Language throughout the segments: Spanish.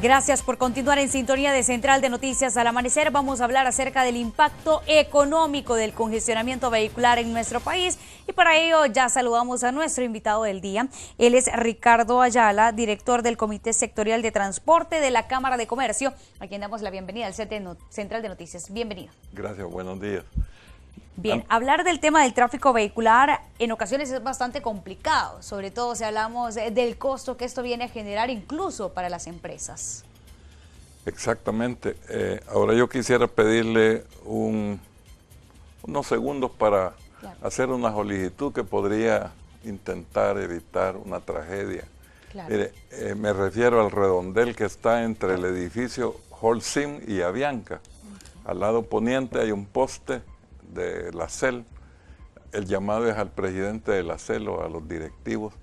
Gracias por continuar en sintonía de Central de Noticias al Amanecer. Vamos a hablar acerca del impacto económico del congestionamiento vehicular en nuestro país y para ello ya saludamos a nuestro invitado del día. Él es Ricardo Ayala, director del Comité Sectorial de Transporte de la Cámara de Comercio, a quien damos la bienvenida al set de Central de Noticias. Bienvenido. Gracias, buenos días. Bien, hablar del tema del tráfico vehicular en ocasiones es bastante complicado, sobre todo si hablamos del costo que esto viene a generar incluso para las empresas. Exactamente. Ahora yo quisiera pedirle unos segundos para hacer una solicitud que podría intentar evitar una tragedia. Mire, me refiero al redondel que está entre el edificio Holcim y Avianca. Al lado poniente hay un poste de la CEL. El llamado es al presidente de la CEL o a los directivos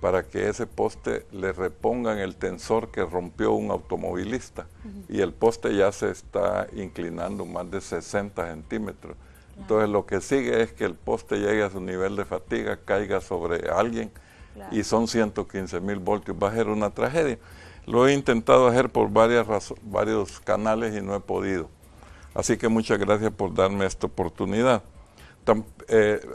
para que ese poste le repongan el tensor que rompió un automovilista y el poste ya se está inclinando más de 60 centímetros. Entonces lo que sigue es que el poste llegue a su nivel de fatiga, caiga sobre alguien y son 115.000 voltios. Va a ser una tragedia. Lo he intentado hacer por varios canales y no he podido. Así que muchas gracias por darme esta oportunidad.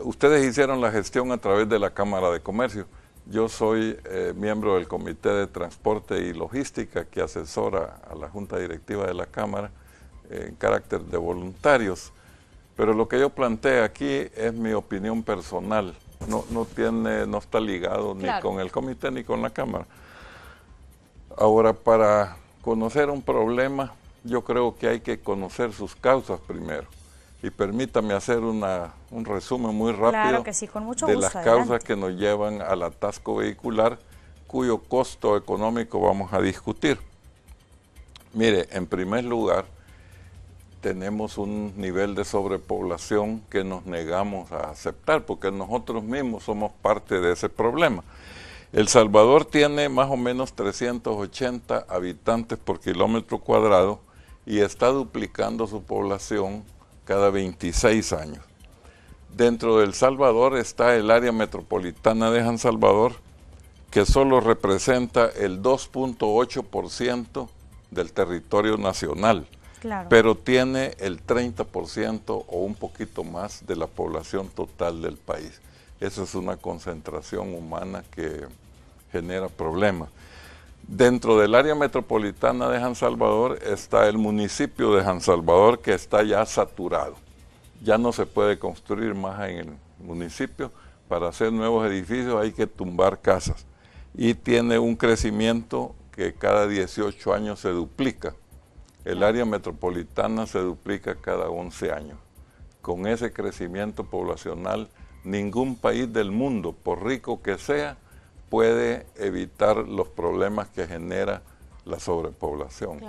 Ustedes hicieron la gestión a través de la Cámara de Comercio. Yo soy miembro del Comité de Transporte y Logística que asesora a la Junta Directiva de la Cámara en carácter de voluntarios. Pero lo que yo planteo aquí es mi opinión personal. No está ligado ni con el comité ni con la Cámara. Ahora, para conocer un problema, yo creo que hay que conocer sus causas primero. Y permítame hacer un resumen muy rápido de las causas que nos llevan al atasco vehicular, cuyo costo económico vamos a discutir. Mire, en primer lugar, tenemos un nivel de sobrepoblación que nos negamos a aceptar, porque nosotros mismos somos parte de ese problema. El Salvador tiene más o menos 380 habitantes por kilómetro cuadrado y está duplicando su población cada 26 años. Dentro de El Salvador está el área metropolitana de San Salvador, que solo representa el 2.8% del territorio nacional, pero tiene el 30% o un poquito más de la población total del país. Esa es una concentración humana que genera problemas. Dentro del área metropolitana de San Salvador está el municipio de San Salvador, que está ya saturado. Ya no se puede construir más en el municipio. Para hacer nuevos edificios hay que tumbar casas. Y tiene un crecimiento que cada 18 años se duplica. El área metropolitana se duplica cada 11 años. Con ese crecimiento poblacional, ningún país del mundo, por rico que sea, puede evitar los problemas que genera la sobrepoblación.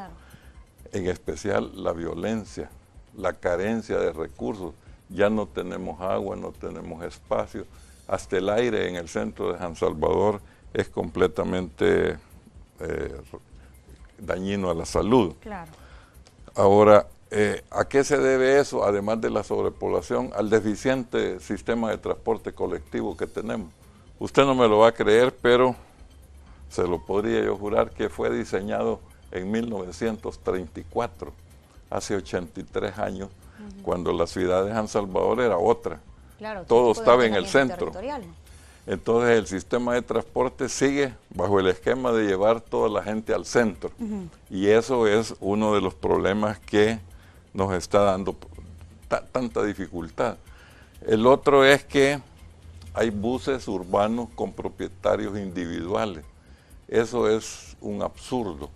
En especial la violencia, la carencia de recursos. Ya no tenemos agua, no tenemos espacio. Hasta el aire en el centro de San Salvador es completamente dañino a la salud. Ahora, ¿a qué se debe eso? Además de la sobrepoblación, al deficiente sistema de transporte colectivo que tenemos. Usted no me lo va a creer, pero se lo podría yo jurar que fue diseñado en 1934, hace 83 años, cuando la ciudad de San Salvador era otra. Todo estaba en el centro. Entonces el sistema de transporte sigue bajo el esquema de llevar toda la gente al centro. Y eso es uno de los problemas que nos está dando tanta dificultad. El otro es que hay buses urbanos con propietarios individuales. Eso es un absurdo.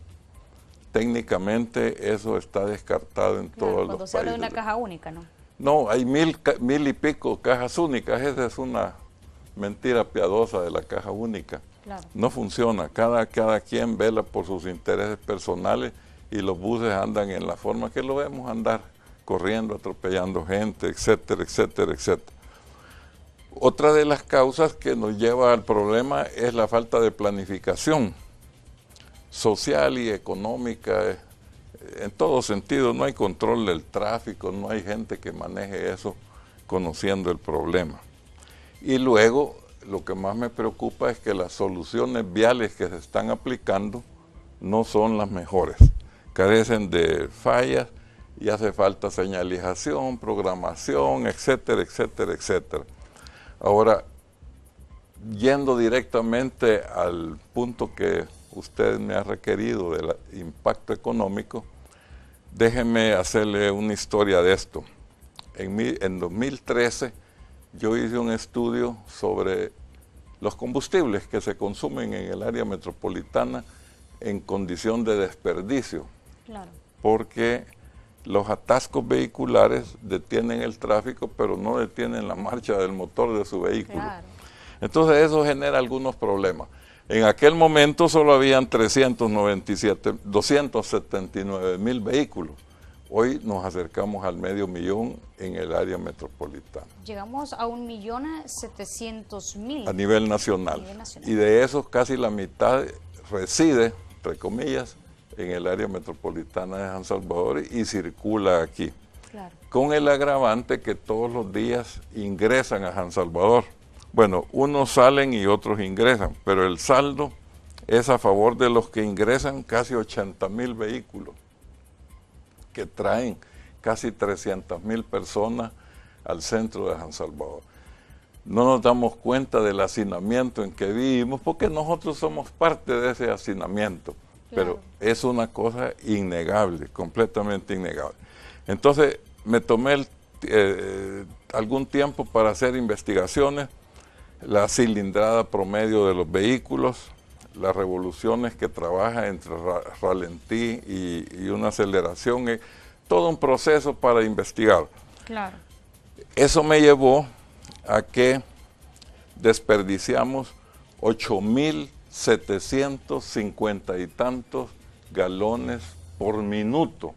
Técnicamente eso está descartado en todos los países. Cuando se habla de una caja única, ¿no? No, hay mil y pico cajas únicas. Esa es una mentira piadosa de la caja única. No funciona. Cada quien vela por sus intereses personales y los buses andan en la forma que lo vemos andar, corriendo, atropellando gente, etcétera, etcétera, etcétera. Otra de las causas que nos lleva al problema es la falta de planificación social y económica. En todo sentido, no hay control del tráfico, no hay gente que maneje eso conociendo el problema. Y luego, lo que más me preocupa es que las soluciones viales que se están aplicando no son las mejores. Carecen de fallas y hace falta señalización, programación, etcétera, etcétera, etcétera. Ahora, yendo directamente al punto que usted me ha requerido del impacto económico, déjeme hacerle una historia de esto. En 2013 yo hice un estudio sobre los combustibles que se consumen en el área metropolitana en condición de desperdicio. Claro. Porque los atascos vehiculares detienen el tráfico, pero no detienen la marcha del motor de su vehículo. Claro. Entonces eso genera algunos problemas. En aquel momento solo habían 279,000 vehículos. Hoy nos acercamos al 500,000 en el área metropolitana. Llegamos a 1.700.000. A nivel nacional. Y de esos casi la mitad reside, entre comillas, en el área metropolitana de San Salvador y circula aquí. Claro. Con el agravante que todos los días ingresan a San Salvador. Bueno, unos salen y otros ingresan, pero el saldo es a favor de los que ingresan, casi 80,000 vehículos, que traen casi 300,000 personas al centro de San Salvador. No nos damos cuenta del hacinamiento en que vivimos, porque nosotros somos parte de ese hacinamiento, pero es una cosa innegable, completamente innegable. Entonces me tomé algún tiempo para hacer investigaciones, la cilindrada promedio de los vehículos, las revoluciones que trabaja entre ralentí y una aceleración, todo un proceso para investigar. Claro. Eso me llevó a que desperdiciamos 8,750 y tantos galones por minuto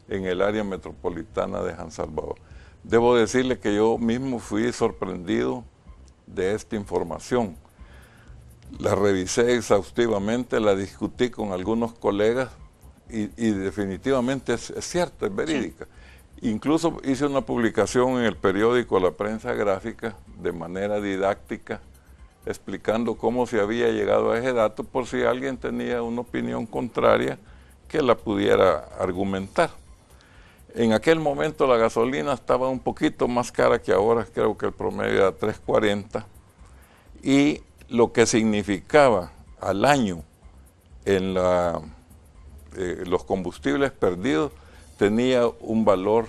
en el área metropolitana de San Salvador. Debo decirle que yo mismo fui sorprendido de esta información. La revisé exhaustivamente, la discutí con algunos colegas y definitivamente es cierta, es verídica. Sí. Incluso hice una publicación en el periódico La Prensa Gráfica de manera didáctica, explicando cómo se había llegado a ese dato, por si alguien tenía una opinión contraria que la pudiera argumentar. En aquel momento la gasolina estaba un poquito más cara que ahora, creo que el promedio era 3.40, y lo que significaba al año en los combustibles perdidos tenía un valor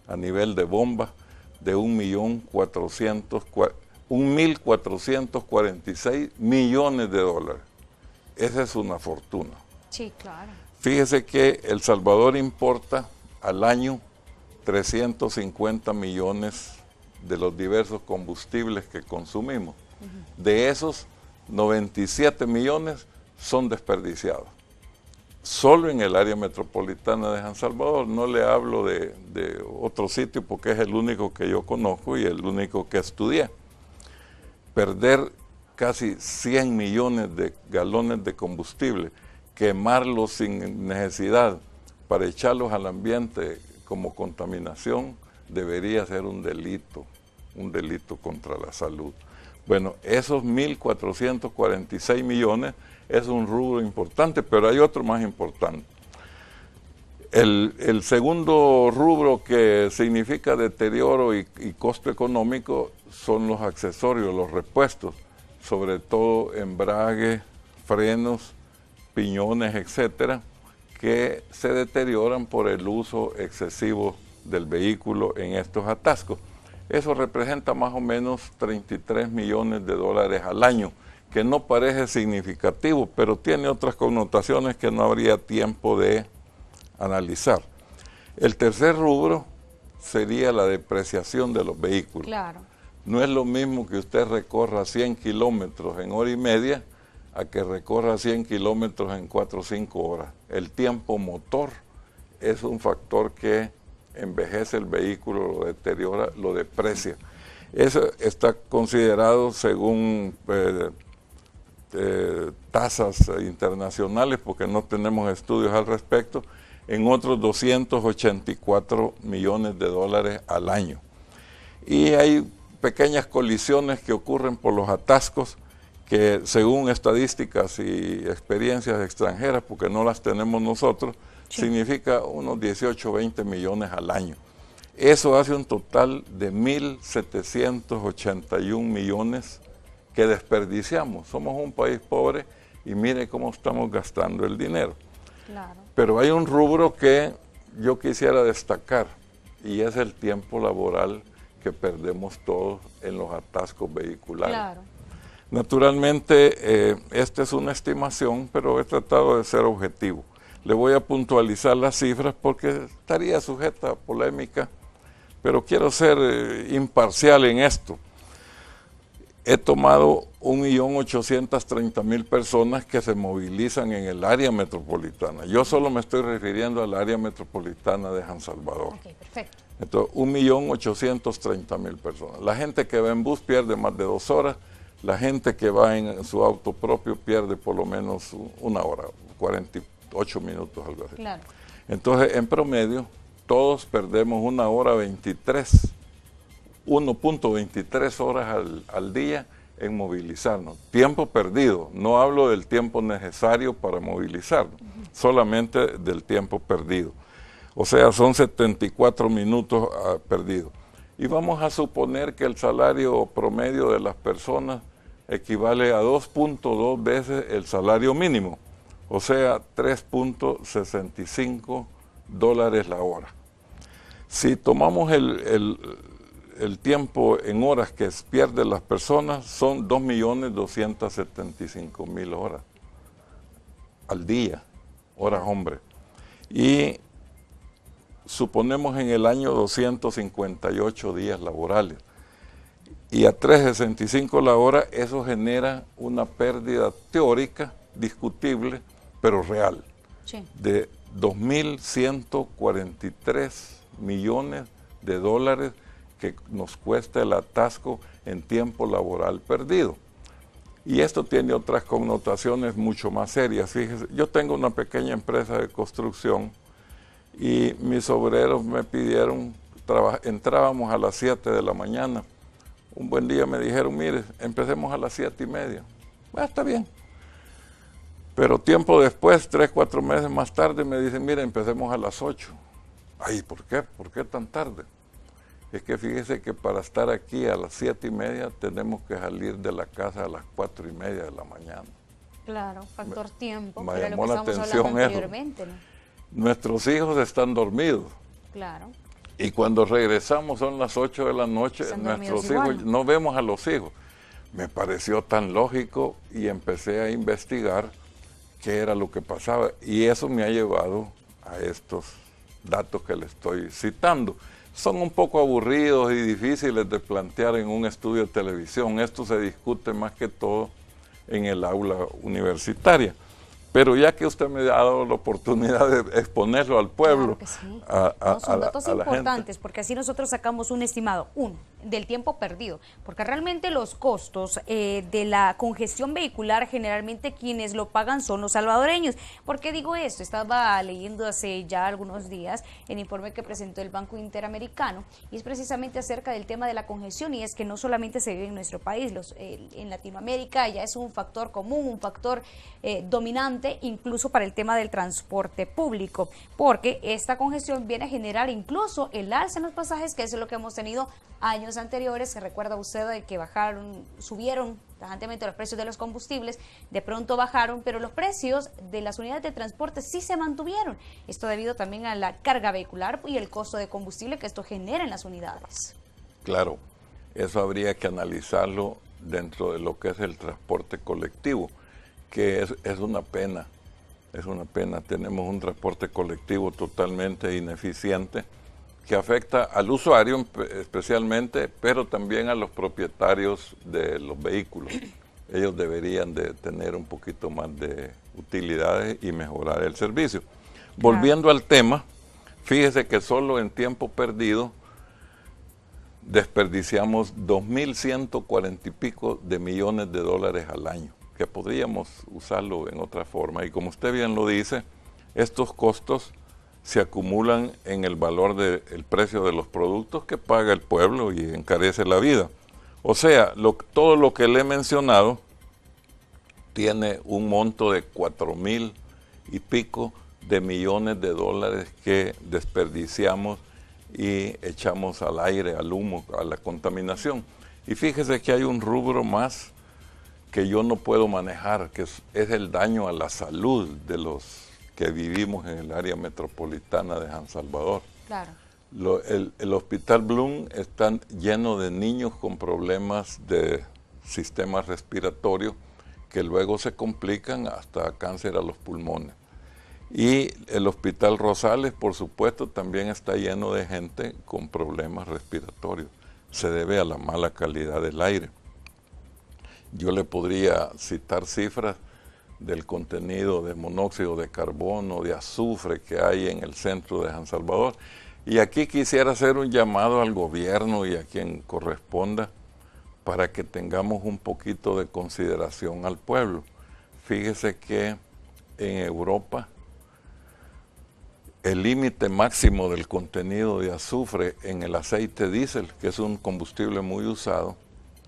a nivel de bomba de 1.446 millones de dólares. Esa es una fortuna. Sí, claro. Fíjese que El Salvador importa al año 350 millones de los diversos combustibles que consumimos. De esos, 97 millones son desperdiciados. Solo en el área metropolitana de San Salvador. No le hablo de otro sitio porque es el único que yo conozco y el único que estudié. Perder casi 100 millones de galones de combustible, quemarlos sin necesidad para echarlos al ambiente como contaminación, debería ser un delito contra la salud. Bueno, esos 1.446 millones es un rubro importante, pero hay otro más importante. El segundo rubro que significa deterioro y costo económico son los accesorios, los repuestos, sobre todo embrague, frenos, piñones, etcétera, que se deterioran por el uso excesivo del vehículo en estos atascos. Eso representa más o menos 33 millones de dólares al año, que no parece significativo, pero tiene otras connotaciones que no habría tiempo de analizar. El tercer rubro sería la depreciación de los vehículos. Claro. No es lo mismo que usted recorra 100 kilómetros en hora y media a que recorra 100 kilómetros en 4 o 5 horas. El tiempo motor es un factor que envejece el vehículo, lo deteriora, lo deprecia. Eso está considerado según tasas internacionales, porque no tenemos estudios al respecto, en otros 284 millones de dólares al año. Y hay pequeñas colisiones que ocurren por los atascos que según estadísticas y experiencias extranjeras, porque no las tenemos nosotros, sí, significa unos 18 o 20 millones al año. Eso hace un total de 1.781 millones que desperdiciamos. Somos un país pobre y mire cómo estamos gastando el dinero. Claro. Pero hay un rubro que yo quisiera destacar y es el tiempo laboral que perdemos todos en los atascos vehiculares. Claro. Naturalmente, esta es una estimación, pero he tratado de ser objetivo. Le voy a puntualizar las cifras porque estaría sujeta a polémica, pero quiero ser imparcial en esto. He tomado 1.830.000 personas que se movilizan en el área metropolitana. Yo solo me estoy refiriendo al área metropolitana de San Salvador. Okay, perfecto. Entonces, 1.830.000 personas. La gente que va en bus pierde más de 2 horas. La gente que va en su auto propio pierde por lo menos 1 hora, 48 minutos, algo así. Claro. Entonces, en promedio, todos perdemos 1 hora 1.23 horas al día en movilizarnos. Tiempo perdido, no hablo del tiempo necesario para movilizarnos, solamente del tiempo perdido. O sea, son 74 minutos perdidos. Y vamos a suponer que el salario promedio de las personas equivale a 2.2 veces el salario mínimo, o sea, 3.65 dólares la hora. Si tomamos el tiempo en horas que pierden las personas, son 2.275.000 horas al día, horas hombre. Y suponemos en el año 258 días laborales. Y a 3.65 la hora, eso genera una pérdida teórica, discutible, pero real, sí, de 2.143 millones de dólares que nos cuesta el atasco en tiempo laboral perdido. Y esto tiene otras connotaciones mucho más serias. Fíjese, yo tengo una pequeña empresa de construcción y mis obreros me pidieron, entrábamos a las 7 de la mañana. Un buen día me dijeron, mire, empecemos a las 7:30. Está bien. Pero tiempo después, 3 o 4 meses más tarde, me dicen, mire, empecemos a las 8. Ay, ¿por qué? ¿Por qué tan tarde? Es que fíjese que para estar aquí a las 7:30 tenemos que salir de la casa a las 4:30 de la mañana. Claro, factor tiempo. Me llamó la atención eso. ¿No? Nuestros hijos están dormidos. Claro. Y cuando regresamos son las 8 de la noche, nuestros hijos, no vemos a los hijos. Me pareció tan lógico y empecé a investigar qué era lo que pasaba. Y eso me ha llevado a estos datos que le estoy citando. Son un poco aburridos y difíciles de plantear en un estudio de televisión. Esto se discute más que todo en el aula universitaria. Pero ya que usted me ha dado la oportunidad de exponerlo al pueblo, claro que sí. Son datos importantes, porque así nosotros sacamos un estimado, del tiempo perdido, porque realmente los costos de la congestión vehicular, generalmente quienes lo pagan son los salvadoreños. ¿Por qué digo esto? Estaba leyendo hace ya algunos días el informe que presentó el Banco Interamericano, y es precisamente acerca del tema de la congestión, y es que no solamente se vive en nuestro país, en Latinoamérica ya es un factor común, un factor dominante, incluso para el tema del transporte público, porque esta congestión viene a generar incluso el alza en los pasajes, que es lo que hemos tenido años anteriores. Se recuerda usted de que subieron tajantemente los precios de los combustibles, de pronto bajaron, pero los precios de las unidades de transporte sí se mantuvieron. Esto debido también a la carga vehicular y el costo de combustible que esto genera en las unidades. Claro, eso habría que analizarlo dentro de lo que es el transporte colectivo, que es una pena, tenemos un transporte colectivo totalmente ineficiente que afecta al usuario especialmente, pero también a los propietarios de los vehículos. Ellos deberían de tener un poquito más de utilidades y mejorar el servicio. Claro. Volviendo al tema, fíjese que solo en tiempo perdido desperdiciamos 2.140 y pico de millones de dólares al año, que podríamos usarlo en otra forma. Y como usted bien lo dice, estos costos se acumulan en el valor del precio de los productos que paga el pueblo y encarece la vida. O sea, todo lo que le he mencionado tiene un monto de 4.000 y pico de millones de dólares que desperdiciamos y echamos al aire, al humo, a la contaminación. Y fíjese que hay un rubro más que yo no puedo manejar, que es el daño a la salud de los que vivimos en el área metropolitana de San Salvador. Claro. El Hospital Bloom está lleno de niños con problemas de sistema respiratorio que luego se complican hasta cáncer a los pulmones. Y el Hospital Rosales, por supuesto, también está lleno de gente con problemas respiratorios. Se debe a la mala calidad del aire. Yo le podría citar cifras del contenido de monóxido de carbono, de azufre que hay en el centro de San Salvador. Y aquí quisiera hacer un llamado al gobierno y a quien corresponda para que tengamos un poquito de consideración al pueblo. Fíjese que en Europa el límite máximo del contenido de azufre en el aceite diésel, que es un combustible muy usado,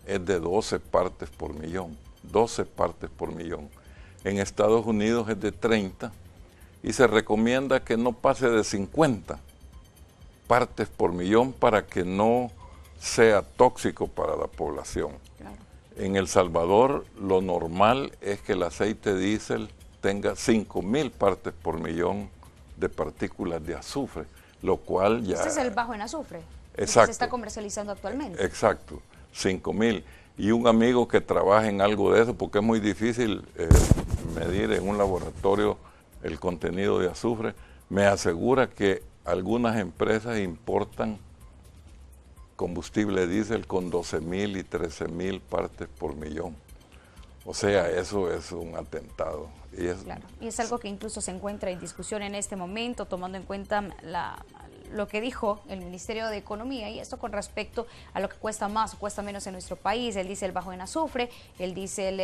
es de 12 partes por millón. 12 partes por millón. En Estados Unidos es de 30 y se recomienda que no pase de 50 partes por millón para que no sea tóxico para la población. Claro. En El Salvador lo normal es que el aceite diésel tenga 5.000 partes por millón de partículas de azufre, lo cual ya... Este es el bajo en azufre, exacto, que se está comercializando actualmente. Exacto, 5.000. Y un amigo que trabaja en algo de eso, porque es muy difícil medir en un laboratorio el contenido de azufre, me asegura que algunas empresas importan combustible diésel con 12.000 y 13.000 partes por millón. O sea, eso es un atentado. Claro, y es algo que incluso se encuentra en discusión en este momento, tomando en cuenta lo que dijo el Ministerio de Economía, y esto con respecto a lo que cuesta más o cuesta menos en nuestro país, el diésel bajo en azufre, el diésel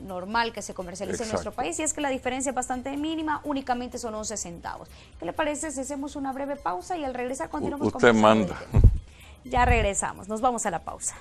normal que se comercializa en nuestro país, y es que la diferencia es bastante mínima, únicamente son 11 centavos. ¿Qué le parece si hacemos una breve pausa y al regresar continuamos conversando? Usted manda. Ya regresamos, nos vamos a la pausa.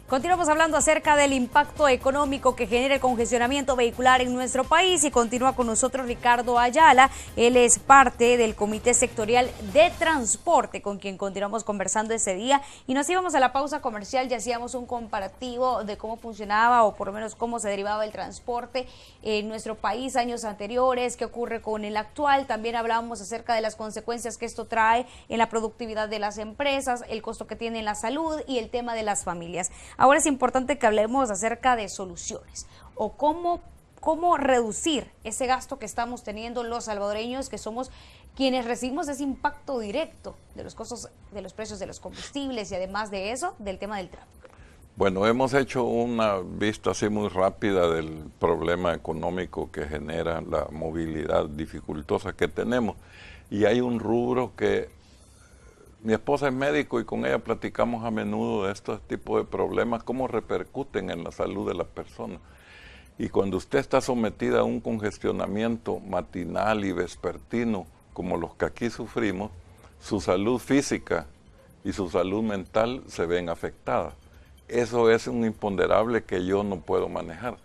Continuamos hablando acerca del impacto económico que genera el congestionamiento vehicular en nuestro país y continúa con nosotros Ricardo Ayala. Él es parte del Comité Sectorial de Transporte con quien continuamos conversando ese día y nos íbamos a la pausa comercial y hacíamos un comparativo de cómo funcionaba o por lo menos cómo se derivaba el transporte en nuestro país años anteriores, qué ocurre con el actual. También hablábamos acerca de las consecuencias que esto trae en la productividad de las empresas, el costo que tiene en la salud y el tema de las familias. Ahora es importante que hablemos acerca de soluciones o cómo reducir ese gasto que estamos teniendo los salvadoreños, que somos quienes recibimos ese impacto directo de los costos, de los precios de los combustibles y además de eso, del tema del tráfico. Bueno, hemos hecho una vista así muy rápida del problema económico que genera la movilidad dificultosa que tenemos y hay un rubro que mi esposa es médico y con ella platicamos a menudo de estos tipos de problemas, cómo repercuten en la salud de las personas. Y cuando usted está sometida a un congestionamiento matinal y vespertino, como los que aquí sufrimos, su salud física y su salud mental se ven afectadas. Eso es un imponderable que yo no puedo manejar,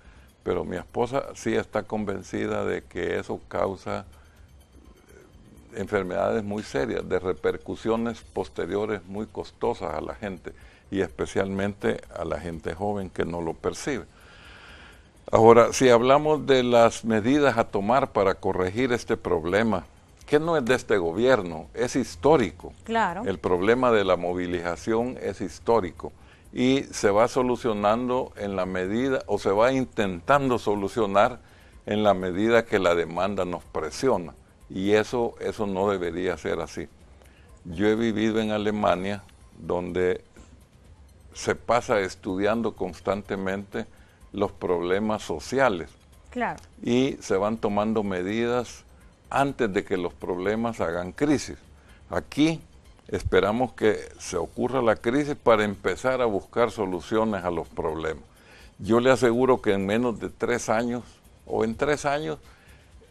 pero mi esposa sí está convencida de que eso causa enfermedades muy serias, de repercusiones posteriores muy costosas a la gente y especialmente a la gente joven que no lo percibe. Ahora, si hablamos de las medidas a tomar para corregir este problema, que no es de este gobierno, es histórico. Claro. El problema de la movilización es histórico y se va solucionando en la medida, o se va intentando solucionar en la medida que la demanda nos presiona. Y eso no debería ser así. Yo he vivido en Alemania, donde se pasa estudiando constantemente los problemas sociales. Claro. Y se van tomando medidas antes de que los problemas hagan crisis. Aquí esperamos que se ocurra la crisis para empezar a buscar soluciones a los problemas. Yo le aseguro que en menos de 3 años, o en 3 años,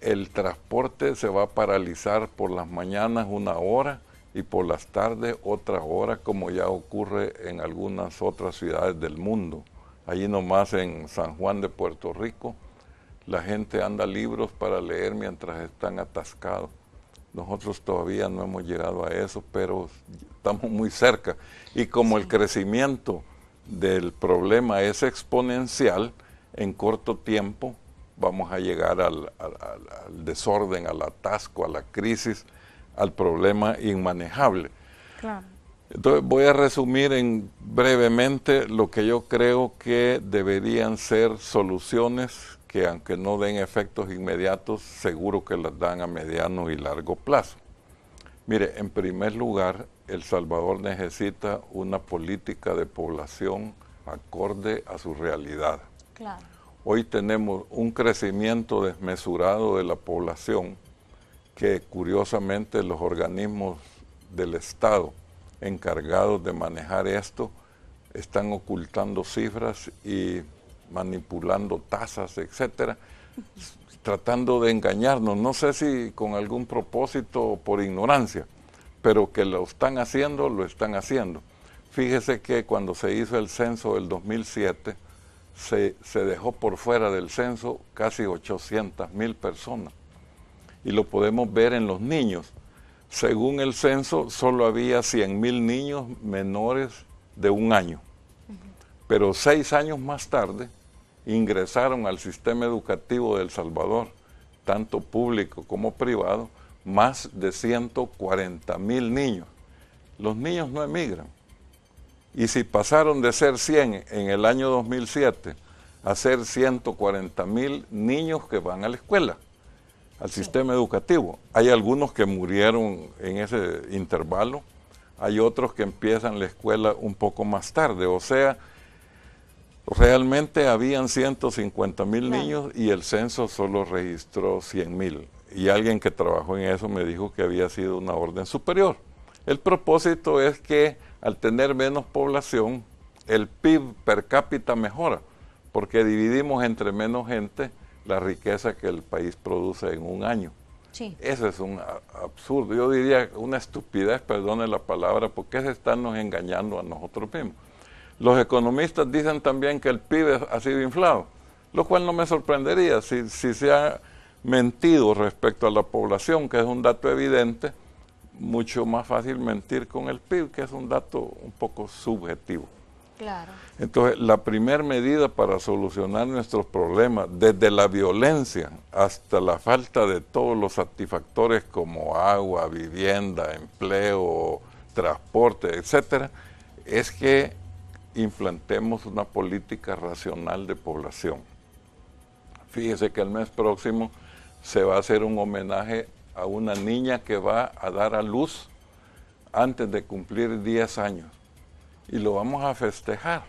el transporte se va a paralizar por las mañanas 1 hora y por las tardes otra hora, como ya ocurre en algunas otras ciudades del mundo. Allí nomás en San Juan de Puerto Rico, la gente anda libros para leer mientras están atascados. Nosotros todavía no hemos llegado a eso, pero estamos muy cerca. Y como el crecimiento del problema es exponencial, en corto tiempo vamos a llegar al desorden, al atasco, a la crisis, al problema inmanejable. Claro. Entonces voy a resumir brevemente lo que yo creo que deberían ser soluciones que, aunque no den efectos inmediatos, seguro que las dan a mediano y largo plazo. Mire, en primer lugar, El Salvador necesita una política de población acorde a su realidad. Claro. Hoy tenemos un crecimiento desmesurado de la población que, curiosamente, los organismos del Estado encargados de manejar esto están ocultando cifras y manipulando tasas, etcétera, tratando de engañarnos. No sé si con algún propósito o por ignorancia, pero que lo están haciendo, lo están haciendo. Fíjese que cuando se hizo el censo del 2007, se dejó por fuera del censo casi 800,000 personas. Y lo podemos ver en los niños. Según el censo, solo había 100,000 niños menores de 1 año. Pero 6 años más tarde, ingresaron al sistema educativo de El Salvador, tanto público como privado, más de 140,000 niños. Los niños no emigran. Y si pasaron de ser 100 en el año 2007 a ser 140,000 niños que van a la escuela, al sistema educativo. Hay algunos que murieron en ese intervalo, hay otros que empiezan la escuela un poco más tarde, o sea, realmente habían 150,000 niños y el censo solo registró 100,000. Y alguien que trabajó en eso me dijo que había sido una orden superior. El propósito es que al tener menos población, el PIB per cápita mejora, porque dividimos entre menos gente la riqueza que el país produce en 1 año. Sí. Eso es un absurdo, yo diría una estupidez, perdone la palabra, porque es estarnos engañando a nosotros mismos. Los economistas dicen también que el PIB ha sido inflado, lo cual no me sorprendería si se ha mentido respecto a la población, que es un dato evidente, mucho más fácil mentir con el PIB, que es un dato un poco subjetivo. Claro. Entonces, la primera medida para solucionar nuestros problemas, desde la violencia hasta la falta de todos los satisfactores como agua, vivienda, empleo, transporte, etcétera, es que implantemos una política racional de población. Fíjese que el mes próximo se va a hacer un homenaje a una niña que va a dar a luz antes de cumplir 10 años. Y lo vamos a festejar.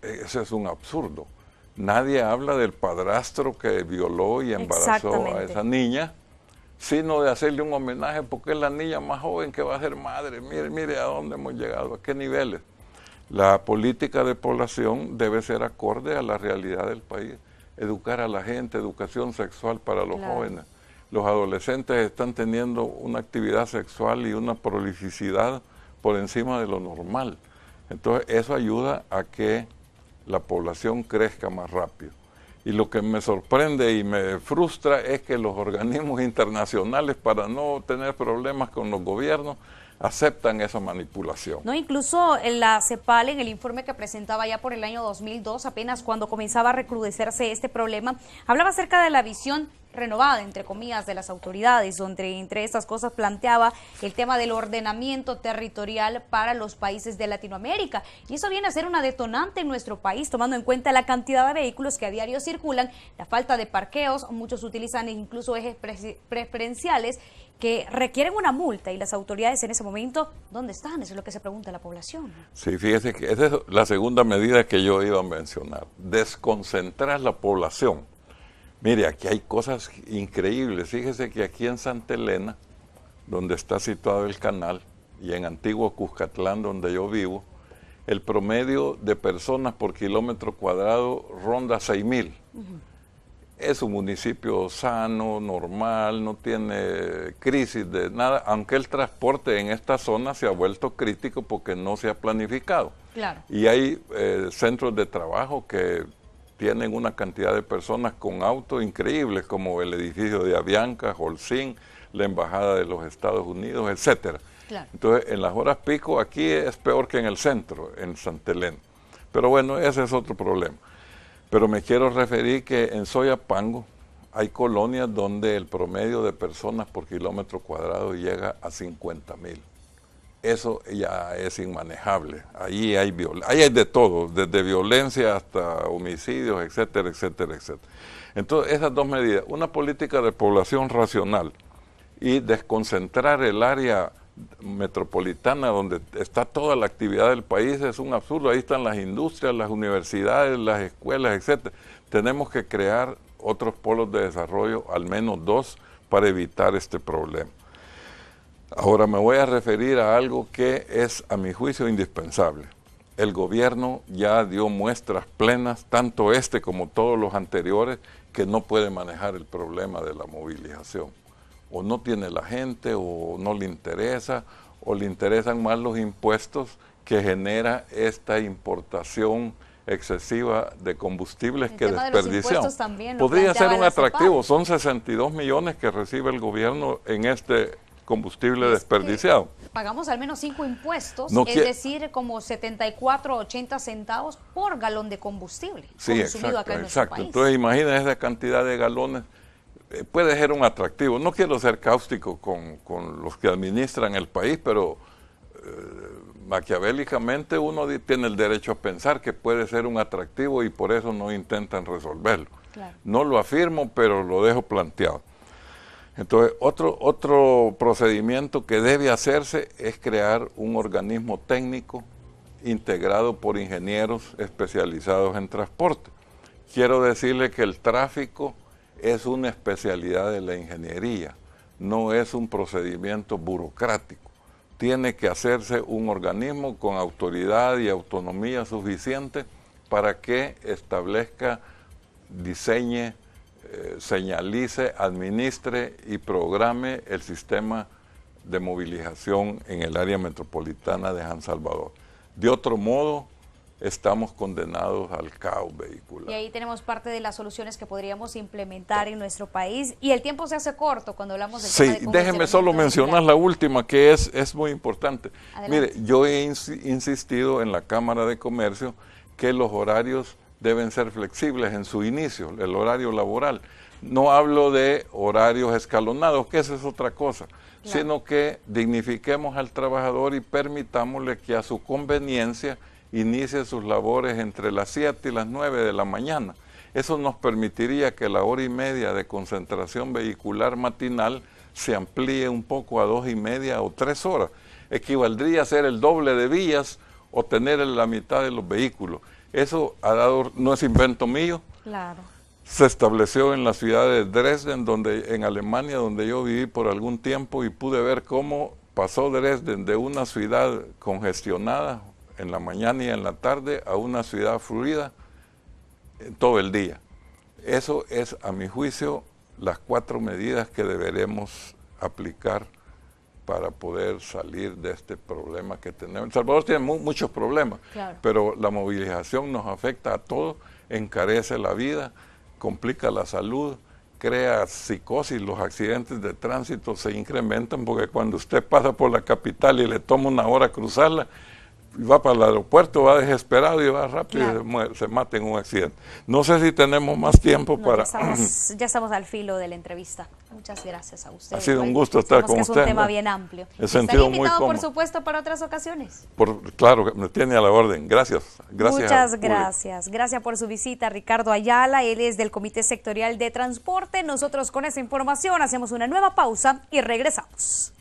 Ese es un absurdo. Nadie habla del padrastro que violó y embarazó a esa niña, sino de hacerle un homenaje porque es la niña más joven que va a ser madre. Mire a dónde hemos llegado, a qué niveles. La política de población debe ser acorde a la realidad del país. Educar a la gente, educación sexual para los jóvenes. Los adolescentes están teniendo una actividad sexual y una prolificidad por encima de lo normal. Entonces eso ayuda a que la población crezca más rápido. Y lo que me sorprende y me frustra es que los organismos internacionales, para no tener problemas con los gobiernos, aceptan esa manipulación. No, incluso en la CEPAL, en el informe que presentaba ya por el año 2002, apenas cuando comenzaba a recrudecerse este problema, hablaba acerca de la visión renovada, entre comillas, de las autoridades, donde entre estas cosas planteaba el tema del ordenamiento territorial para los países de Latinoamérica. Y eso viene a ser una detonante en nuestro país, tomando en cuenta la cantidad de vehículos que a diario circulan, la falta de parqueos, muchos utilizan incluso ejes preferenciales que requieren una multa, y las autoridades en ese momento, ¿dónde están? Eso es lo que se pregunta la población. Sí, fíjese que esa es la segunda medida que yo iba a mencionar, desconcentrar la población. Mire, aquí hay cosas increíbles. Fíjese que aquí en Santa Elena, donde está situado el canal, y en Antiguo Cuscatlán, donde yo vivo, el promedio de personas por kilómetro cuadrado ronda 6,000. es un municipio sano, normal, no tiene crisis de nada, aunque el transporte en esta zona se ha vuelto crítico porque no se ha planificado. Claro. Y hay centros de trabajo que tienen una cantidad de personas con autos increíbles, como el edificio de Avianca, Holcim, la Embajada de los Estados Unidos, etcétera. Claro. Entonces, en las horas pico, aquí es peor que en el centro, en Santa Elena. Pero bueno, ese es otro problema. Pero me quiero referir que en Soyapango hay colonias donde el promedio de personas por kilómetro cuadrado llega a 50,000. Eso ya es inmanejable. Ahí hay de todo, desde violencia hasta homicidios, etcétera, etcétera, etcétera. Entonces, esas dos medidas, una política de población racional y desconcentrar el área metropolitana donde está toda la actividad del país, es un absurdo. Ahí están las industrias, las universidades, las escuelas, etcétera. Tenemos que crear otros polos de desarrollo, al menos 2, para evitar este problema. Ahora me voy a referir a algo que es, a mi juicio, indispensable. El gobierno ya dio muestras plenas, tanto este como todos los anteriores, que no puede manejar el problema de la movilización. O no tiene la gente, o no le interesa, o le interesan más los impuestos que genera esta importación excesiva de combustibles que desperdiciamos. Podría ser un atractivo, son 62 millones que recibe el gobierno en este combustible desperdiciado. Pagamos al menos 5 impuestos, no es decir, como 74 o 80 centavos por galón de combustible consumido acá en nuestro país. Entonces imagina esa cantidad de galones. Puede ser un atractivo. No quiero ser cáustico con los que administran el país, pero maquiavélicamente uno tiene el derecho a pensar que puede ser un atractivo y por eso no intentan resolverlo. Claro. No lo afirmo, pero lo dejo planteado. Entonces, otro procedimiento que debe hacerse es crear un organismo técnico integrado por ingenieros especializados en transporte. Quiero decirle que el tráfico es una especialidad de la ingeniería, no es un procedimiento burocrático. Tiene que hacerse un organismo con autoridad y autonomía suficiente para que establezca, diseñe, señalice, administre y programe el sistema de movilización en el área metropolitana de San Salvador. De otro modo, estamos condenados al caos vehicular. Y ahí tenemos parte de las soluciones que podríamos implementar en nuestro país. Y el tiempo se hace corto cuando hablamos del tema de déjeme solo mencionar la última, que es muy importante. Adelante. Mire, yo he insistido en la Cámara de Comercio que los horarios deben ser flexibles en su inicio, el horario laboral. No hablo de horarios escalonados, que esa es otra cosa, claro, sino que dignifiquemos al trabajador y permitámosle que a su conveniencia inicie sus labores entre las 7 y las 9 de la mañana. Eso nos permitiría que la hora y media de concentración vehicular matinal se amplíe un poco a 2:30 o 3 horas. Equivaldría a ser el doble de vías o tener la mitad de los vehículos. Eso no es invento mío. Claro. Se estableció en la ciudad de Dresden, en Alemania, donde yo viví por algún tiempo y pude ver cómo pasó Dresden de una ciudad congestionada en la mañana y en la tarde a una ciudad fluida todo el día. Eso es, a mi juicio, las 4 medidas que deberemos aplicar para poder salir de este problema que tenemos. El Salvador tiene muchos problemas, claro, pero la movilización nos afecta a todos, encarece la vida, complica la salud, crea psicosis, los accidentes de tránsito se incrementan porque cuando usted pasa por la capital y le toma una hora cruzarla, va para el aeropuerto, va desesperado y va rápido, claro, y se mata en un accidente. No sé si tenemos más tiempo para... Ya estamos al filo de la entrevista. Muchas gracias a usted. Ha sido un gusto estar con usted. Es un tema bien amplio. Estaría invitado, por supuesto, para otras ocasiones. Claro, me tiene a la orden. Gracias. Muchas gracias. Gracias por su visita, Ricardo Ayala. Él es del Comité Sectorial de Transporte. Nosotros con esa información hacemos una nueva pausa y regresamos.